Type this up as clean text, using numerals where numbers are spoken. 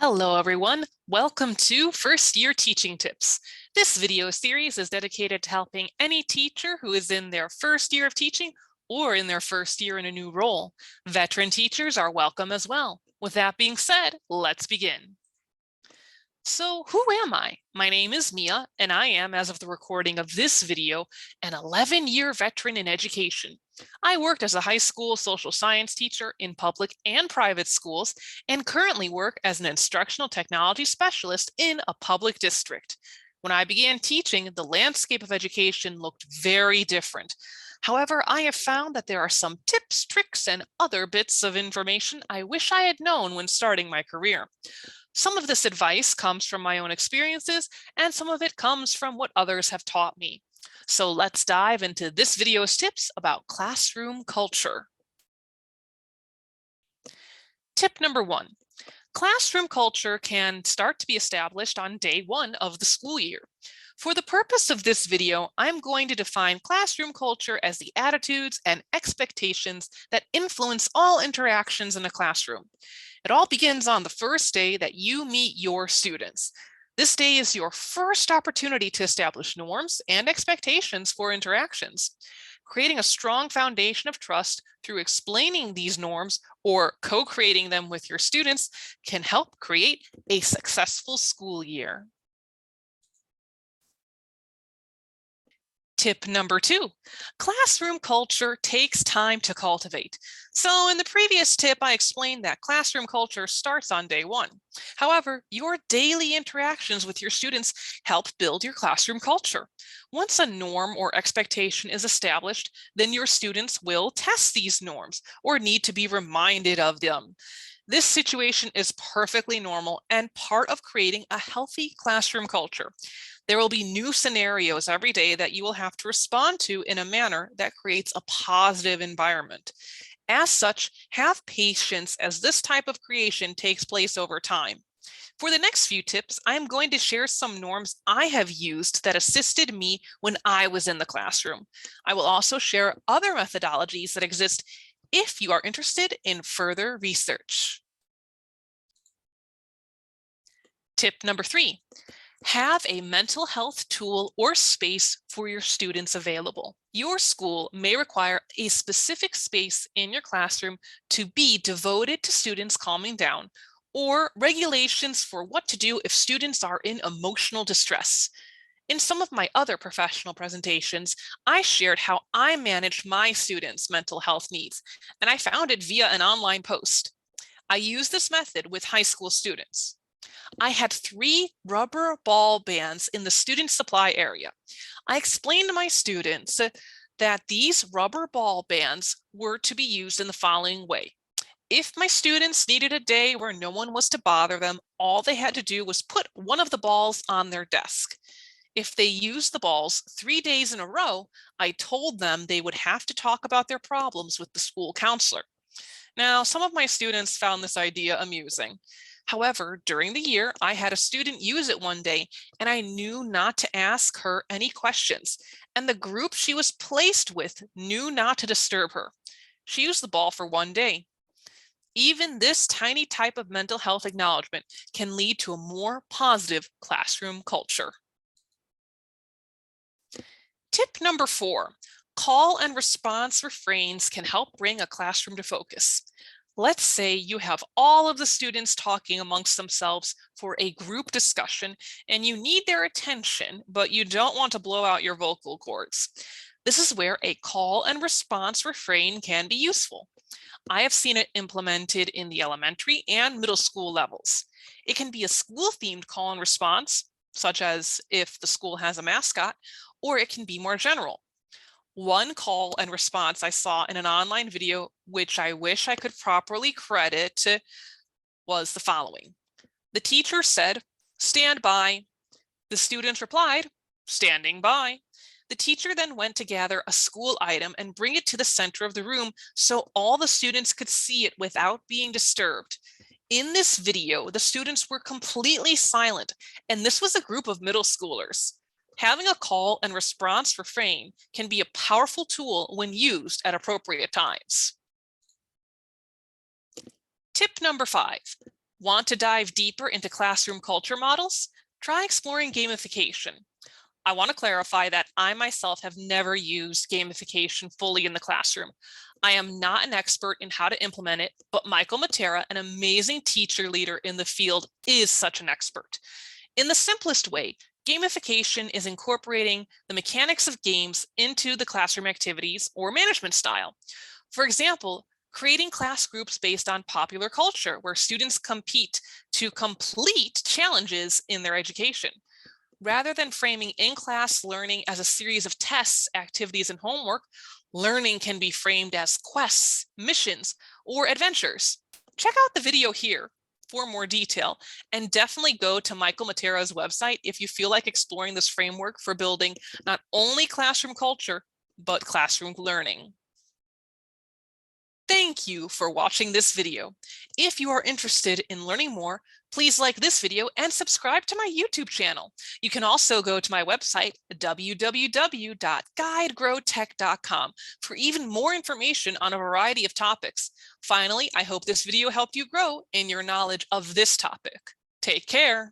Hello, everyone. Welcome to First Year Teaching Tips. This video series is dedicated to helping any teacher who is in their first year of teaching or in their first year in a new role. Veteran teachers are welcome as well. With that being said, let's begin. So who am I? My name is Mia, and I am, as of the recording of this video, an 11-year veteran in education. I worked as a high school social science teacher in public and private schools, and currently work as an instructional technology specialist in a public district. When I began teaching, the landscape of education looked very different. However, I have found that there are some tips, tricks, and other bits of information I wish I had known when starting my career. Some of this advice comes from my own experiences, and some of it comes from what others have taught me. So let's dive into this video's tips about classroom culture. Tip number 1. Classroom culture can start to be established on day 1 of the school year. For the purpose of this video, I'm going to define classroom culture as the attitudes and expectations that influence all interactions in a classroom. It all begins on the first day that you meet your students. This day is your first opportunity to establish norms and expectations for interactions. Creating a strong foundation of trust through explaining these norms or co-creating them with your students can help create a successful school year. Tip number 2, classroom culture takes time to cultivate. So in the previous tip, I explained that classroom culture starts on day 1. However, your daily interactions with your students help build your classroom culture. Once a norm or expectation is established, then your students will test these norms or need to be reminded of them. This situation is perfectly normal and part of creating a healthy classroom culture. There will be new scenarios every day that you will have to respond to in a manner that creates a positive environment. As such, have patience as this type of creation takes place over time. For the next few tips, I am going to share some norms I have used that assisted me when I was in the classroom. I will also share other methodologies that exist if you are interested in further research. Tip number 3. Have a mental health tool or space for your students available. Your school may require a specific space in your classroom to be devoted to students calming down, or regulations for what to do if students are in emotional distress. In some of my other professional presentations, I shared how I managed my students' mental health needs, and I found it via an online post. I use this method with high school students. I had 3 rubber ball bands in the student supply area. I explained to my students that these rubber ball bands were to be used in the following way. If my students needed a day where no one was to bother them, all they had to do was put one of the balls on their desk. If they used the balls 3 days in a row, I told them they would have to talk about their problems with the school counselor. Now, some of my students found this idea amusing. However, during the year, I had a student use it one day, and I knew not to ask her any questions, and the group she was placed with knew not to disturb her. She used the ball for one day. Even this tiny type of mental health acknowledgement can lead to a more positive classroom culture. Tip number 4, call and response refrains can help bring a classroom to focus. Let's say you have all of the students talking amongst themselves for a group discussion and you need their attention, but you don't want to blow out your vocal cords. This is where a call and response refrain can be useful. I have seen it implemented in the elementary and middle school levels. It can be a school-themed call and response, such as if the school has a mascot, or it can be more general. One call and response I saw in an online video, which I wish I could properly credit, was the following. The teacher said, "Stand by." The students replied, "Standing by." The teacher then went to gather a school item and bring it to the center of the room so all the students could see it without being disturbed. In this video, the students were completely silent, and this was a group of middle schoolers. Having a call and response refrain can be a powerful tool when used at appropriate times. Tip number 5, Want to dive deeper into classroom culture models? Try exploring gamification. I want to clarify that I myself have never used gamification fully in the classroom. I am not an expert in how to implement it, but Michael Matera, an amazing teacher leader in the field, is such an expert. In the simplest way, gamification is incorporating the mechanics of games into the classroom activities or management style. For example, creating class groups based on popular culture where students compete to complete challenges in their education. Rather than framing in-class learning as a series of tests, activities, and homework, learning can be framed as quests, missions, or adventures. Check out the video here for more detail, and definitely go to Michael Matera's website if you feel like exploring this framework for building not only classroom culture, but classroom learning. Thank you for watching this video. If you are interested in learning more, please like this video and subscribe to my YouTube channel. You can also go to my website, www.guidegrowtech.com, for even more information on a variety of topics. Finally, I hope this video helped you grow in your knowledge of this topic. Take care.